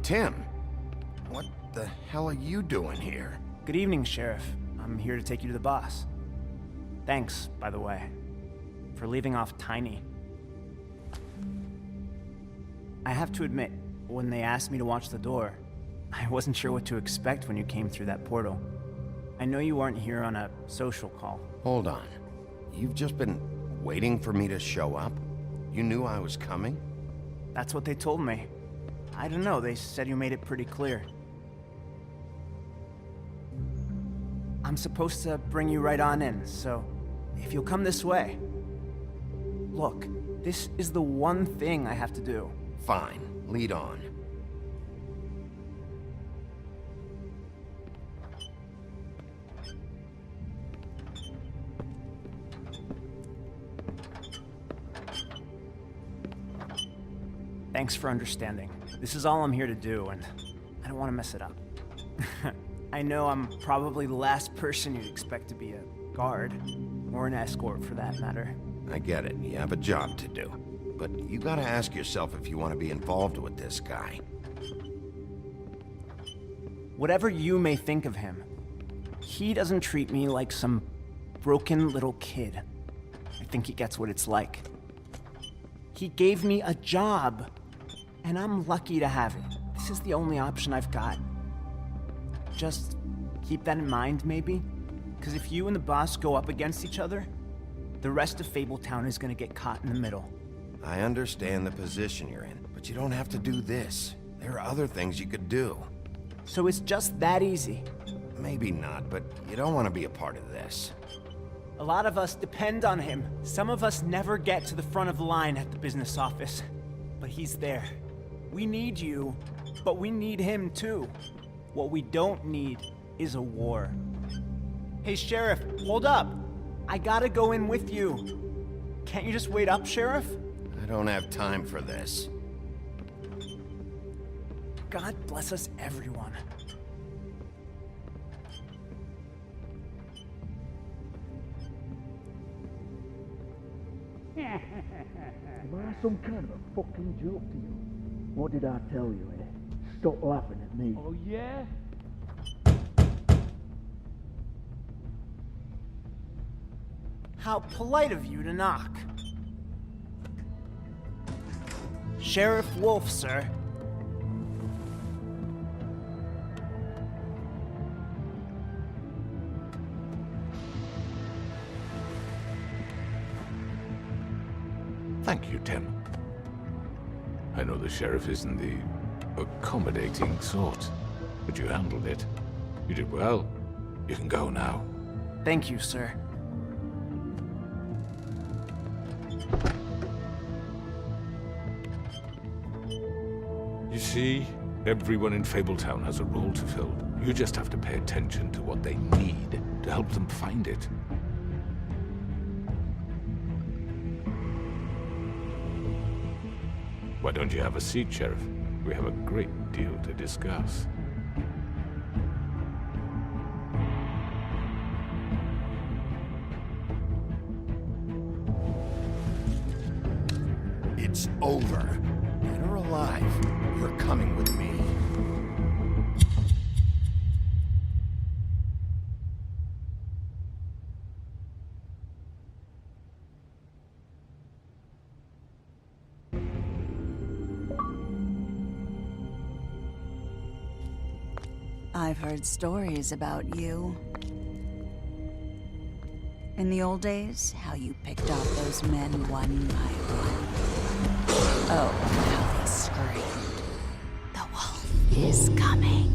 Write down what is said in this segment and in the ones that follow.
Tim, what the hell are you doing here? Good evening, Sheriff. I'm here to take you to the boss. Thanks, by the way, for leaving off Tiny. I have to admit, when they asked me to watch the door, I wasn't sure what to expect when you came through that portal. I know you weren't here on a social call. Hold on. You've just been waiting for me to show up? You knew I was coming? That's what they told me. I don't know, they said you made it pretty clear. I'm supposed to bring you right on in, so if you'll come this way. Look, this is the one thing I have to do. Fine, lead on. Thanks for understanding. This is all I'm here to do, and I don't want to mess it up. I know I'm probably the last person you'd expect to be a guard, or an escort for that matter. I get it, you have a job to do. But you gotta ask yourself if you want to be involved with this guy. Whatever you may think of him, he doesn't treat me like some broken little kid. I think he gets what it's like. He gave me a job, and I'm lucky to have it. This is the only option I've got. Just keep that in mind, maybe? Because if you and the boss go up against each other, the rest of Fabletown is gonna get caught in the middle. I understand the position you're in, but you don't have to do this. There are other things you could do. So it's just that easy. Maybe not, but you don't want to be a part of this. A lot of us depend on him. Some of us never get to the front of the line at the business office. But he's there. We need you, but we need him too. What we don't need is a war. Hey, Sheriff, hold up. I gotta go in with you. Can't you just wait up, Sheriff? I don't have time for this. God bless us, everyone. Am I some kind of a fucking joke to you? What did I tell you, eh? Stop laughing at me. Oh, yeah? How polite of you to knock. Sheriff Wolf, sir. Thank you, Tim. I know the sheriff isn't the accommodating sort, but you handled it. You did well. You can go now. Thank you, sir. You see, everyone in Fabletown has a role to fill. You just have to pay attention to what they need to help them find it. Why don't you have a seat, Sheriff? We have a great deal to discuss. It's over. Dead or alive, you're coming with me. I've heard stories about you. In the old days, how you picked off those men one by one. Oh, how they screamed. The wolf is coming.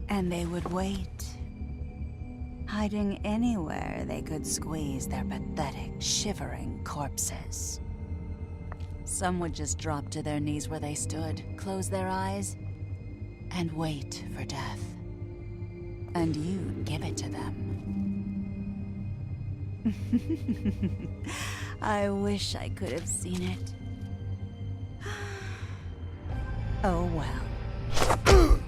And they would wait, hiding anywhere they could squeeze their pathetic, shivering corpses. Some would just drop to their knees where they stood, close their eyes, and wait for death. And you'd give it to them. I wish I could have seen it. Oh well.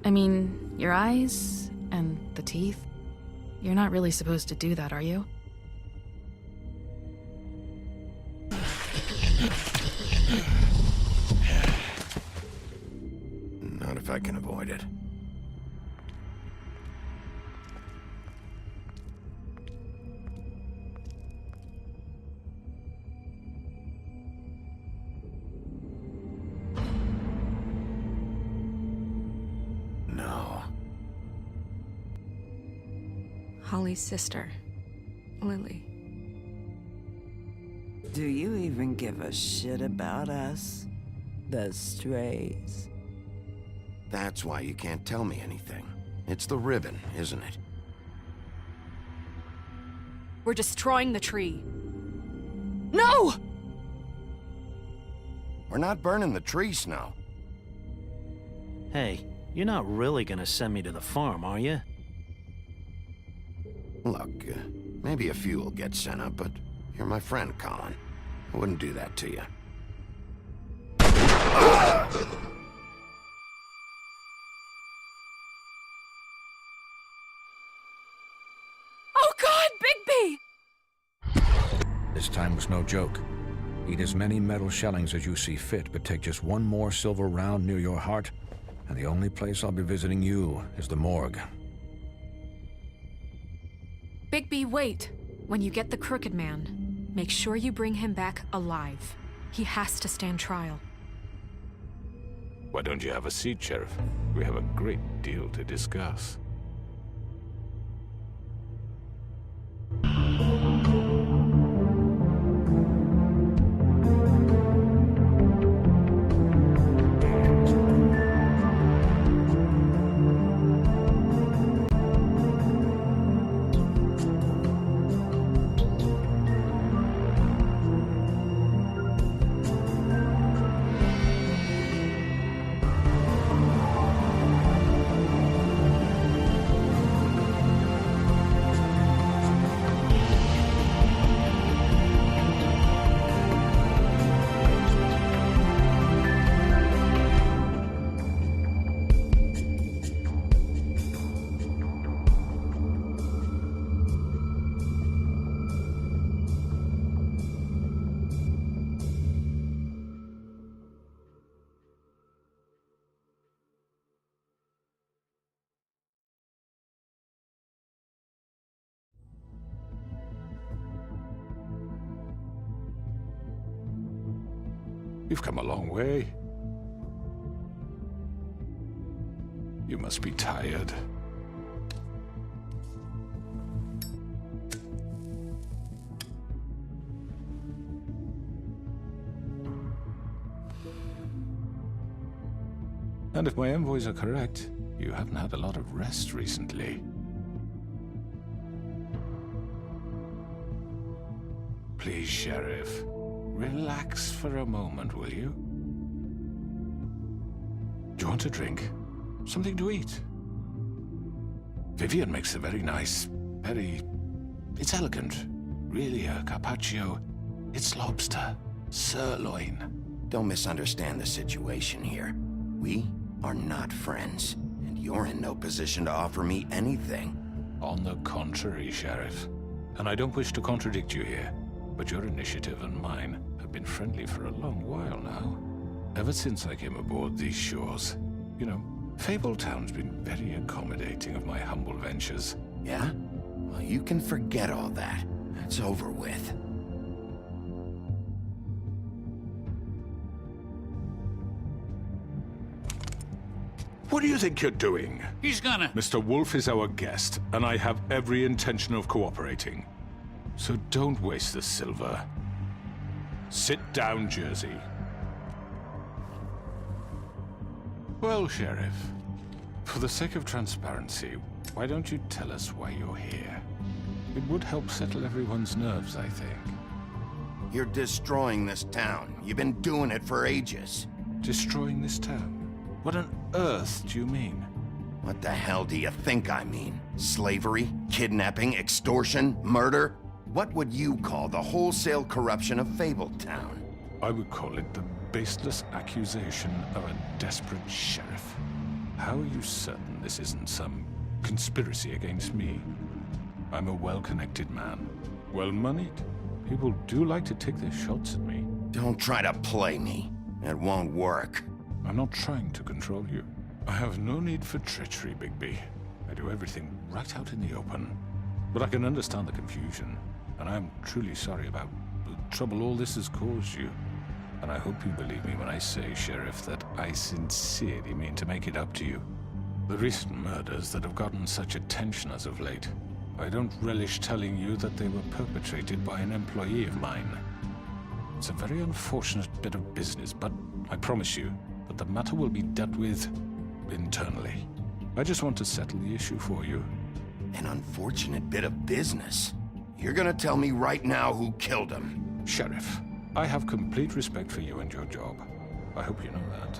I mean, your eyes and the teeth. You're not really supposed to do that, are you? Not if I can avoid it. No. Holly's sister, Lily. Do you even give a shit about us? The strays. That's why you can't tell me anything. It's the ribbon, isn't it? We're destroying the tree. No! We're not burning the tree, Snow. Hey, you're not really gonna send me to the farm, are you? Look, maybe a few will get sent up, but you're my friend, Colin. I wouldn't do that to you. Oh God, Bigby! This time was no joke. Eat as many metal shellings as you see fit, but take just one more silver round near your heart, and the only place I'll be visiting you is the morgue. Bigby, wait. When you get the Crooked Man, make sure you bring him back alive. He has to stand trial. Why don't you have a seat, Sheriff? We have a great deal to discuss. You've come a long way. You must be tired. And if my envoys are correct, you haven't had a lot of rest recently. Please, Sheriff. Relax for a moment, will you? Do you want a drink? Something to eat? Vivian makes a very nice, it's elegant. Really a carpaccio. It's lobster. Sirloin. Don't misunderstand the situation here. We are not friends, and you're in no position to offer me anything. On the contrary, Sheriff. And I don't wish to contradict you here, but your initiative and mine have been friendly for a long while now. Ever since I came aboard these shores. You know, Fabletown's been very accommodating of my humble ventures. Yeah? Well, you can forget all that. It's over with. What do you think you're doing? He's gonna... Mr. Wolf is our guest, and I have every intention of cooperating. So don't waste the silver. Sit down, Jersey. Well, Sheriff, for the sake of transparency, why don't you tell us why you're here? It would help settle everyone's nerves, I think. You're destroying this town. You've been doing it for ages. Destroying this town? What on earth do you mean? What the hell do you think I mean? Slavery? Kidnapping? Extortion? Murder? What would you call the wholesale corruption of Fabletown? I would call it the baseless accusation of a desperate sheriff. How are you certain this isn't some conspiracy against me? I'm a well-connected man, well-moneyed. People do like to take their shots at me. Don't try to play me. It won't work. I'm not trying to control you. I have no need for treachery, Bigby. I do everything right out in the open. But I can understand the confusion, and I'm truly sorry about the trouble all this has caused you. And I hope you believe me when I say, Sheriff, that I sincerely mean to make it up to you. The recent murders that have gotten such attention as of late, I don't relish telling you that they were perpetrated by an employee of mine. It's a very unfortunate bit of business, but I promise you that the matter will be dealt with internally. I just want to settle the issue for you. An unfortunate bit of business? You're gonna tell me right now who killed him? Sheriff, I have complete respect for you and your job. I hope you know that.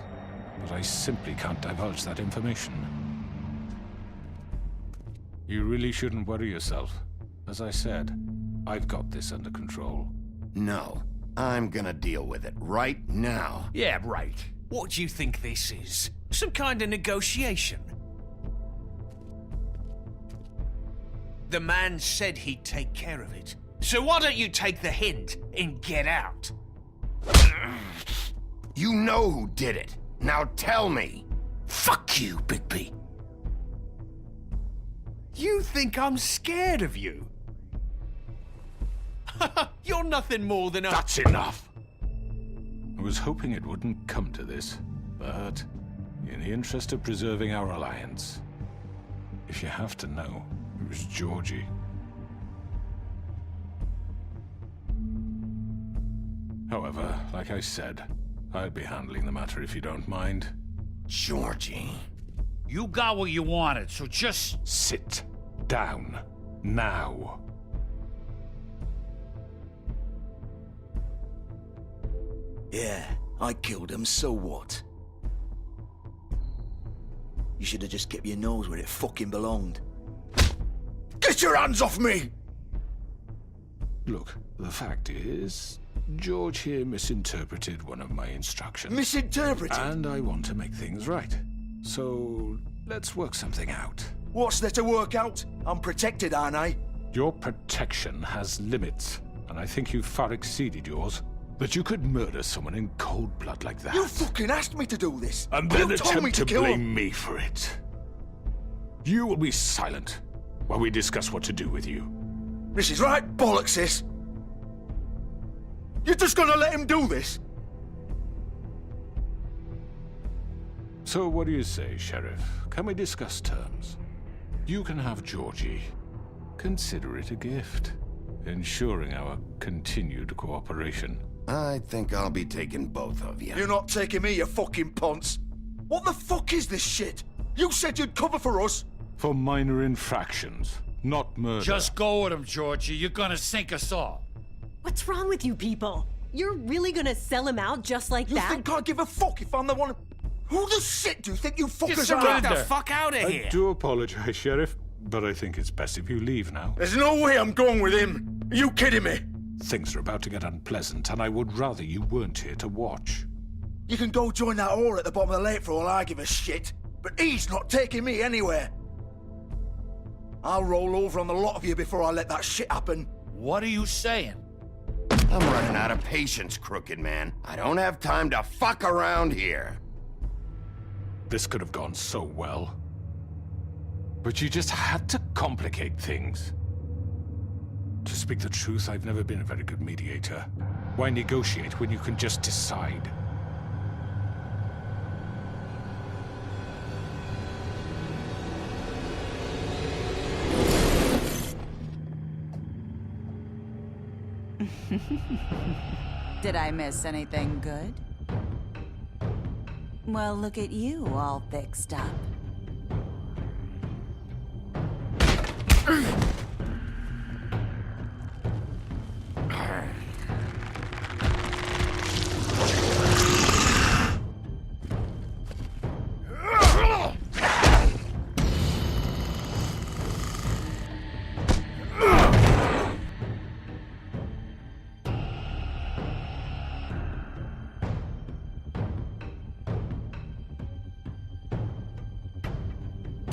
But I simply can't divulge that information. You really shouldn't worry yourself. As I said, I've got this under control. No, I'm gonna deal with it right now. Yeah, right. What do you think this is? Some kind of negotiation? The man said he'd take care of it. So why don't you take the hint and get out? You know who did it. Now tell me. Fuck you, Bigby. You think I'm scared of you? You're nothing more than a— That's enough! I was hoping it wouldn't come to this, but in the interest of preserving our alliance, if you have to know, it was Georgie. However, like I said, I'll be handling the matter if you don't mind. Georgie. You got what you wanted, so just— Sit down. Now. Yeah, I killed him, so what? You should have just kept your nose where it fucking belonged. Get your hands off me! Look, the fact is, George here misinterpreted one of my instructions. Misinterpreted? And I want to make things right. So, let's work something out. What's there to work out? I'm protected, aren't I? Your protection has limits, and I think you've far exceeded yours. That you could murder someone in cold blood like that. You fucking asked me to do this! And then you told me attempt to kill blame him. me for it. You will be silent while we discuss what to do with you. This is right bollocks, sis. You're just gonna let him do this? So what do you say, Sheriff? Can we discuss terms? You can have Georgie. Consider it a gift, ensuring our continued cooperation. I think I'll be taking both of you. You're not taking me, you fucking ponce. What the fuck is this shit? You said you'd cover for us. For minor infractions, not murder. Just go with him, Georgie. You're gonna sink us all. What's wrong with you people? You're really gonna sell him out just like You that? think I give a fuck if I'm the one? Who the shit do you think you fuckers Just are? get the fuck out of here. I do apologize, Sheriff, but I think it's best if you leave now. There's no way I'm going with him. Are you kidding me? Things are about to get unpleasant, and I would rather you weren't here to watch. You can go join that whore at the bottom of the lake for all I give a shit. But he's not taking me anywhere. I'll roll over on the lot of you before I let that shit happen. What are you saying? I'm running out of patience, Crooked Man. I don't have time to fuck around here. This could have gone so well. But you just had to complicate things. To speak the truth, I've never been a very good mediator. Why negotiate when you can just decide? Did I miss anything good? Well, look at you, all fixed up.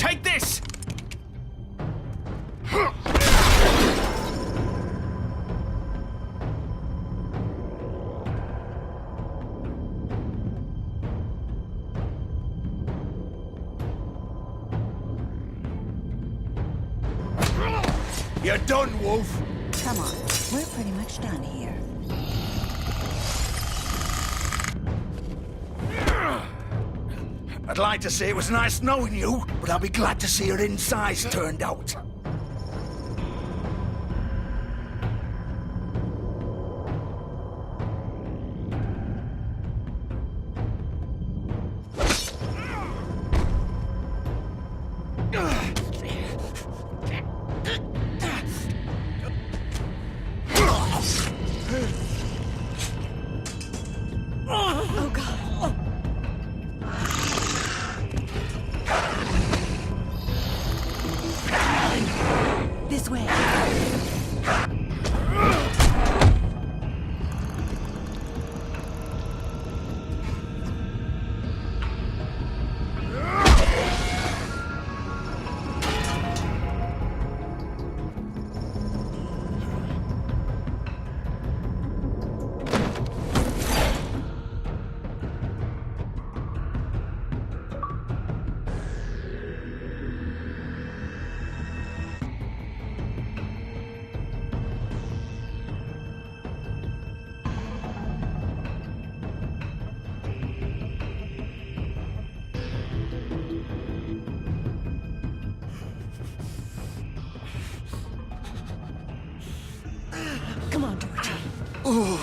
Take this! You're done, Wolf. Come on, we're pretty much done here. I'd like to say it was nice knowing you, but I'll be glad to see your insides turned out. Oh, God. This way. Come on, Georgie. Oh,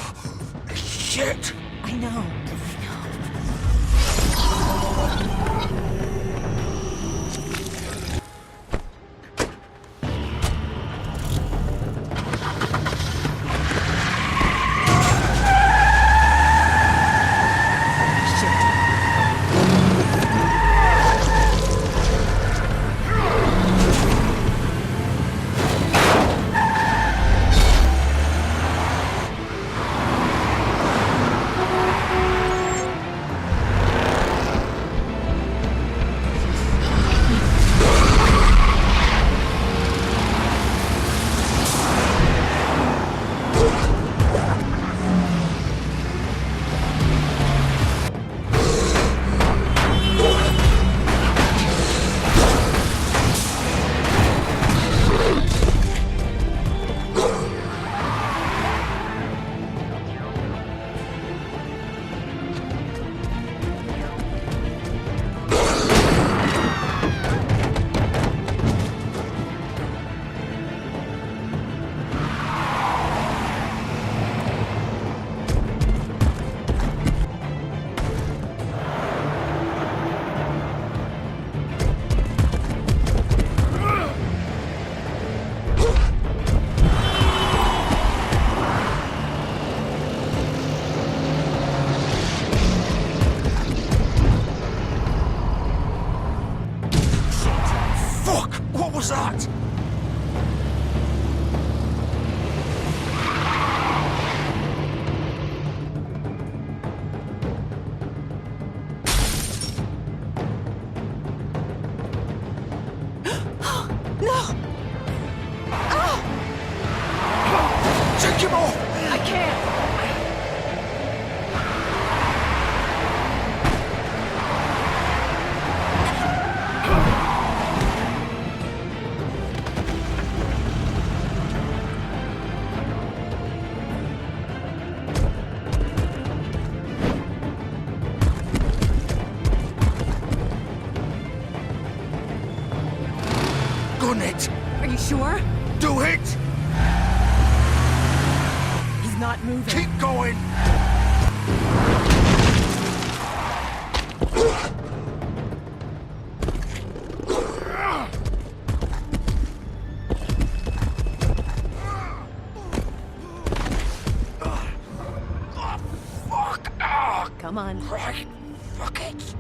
shit! I know. Fuck! What was that? No! Take him off! I can't! Gun it! Are you sure? Do it! He's not moving. Keep going! Come on. Right. Fuck it.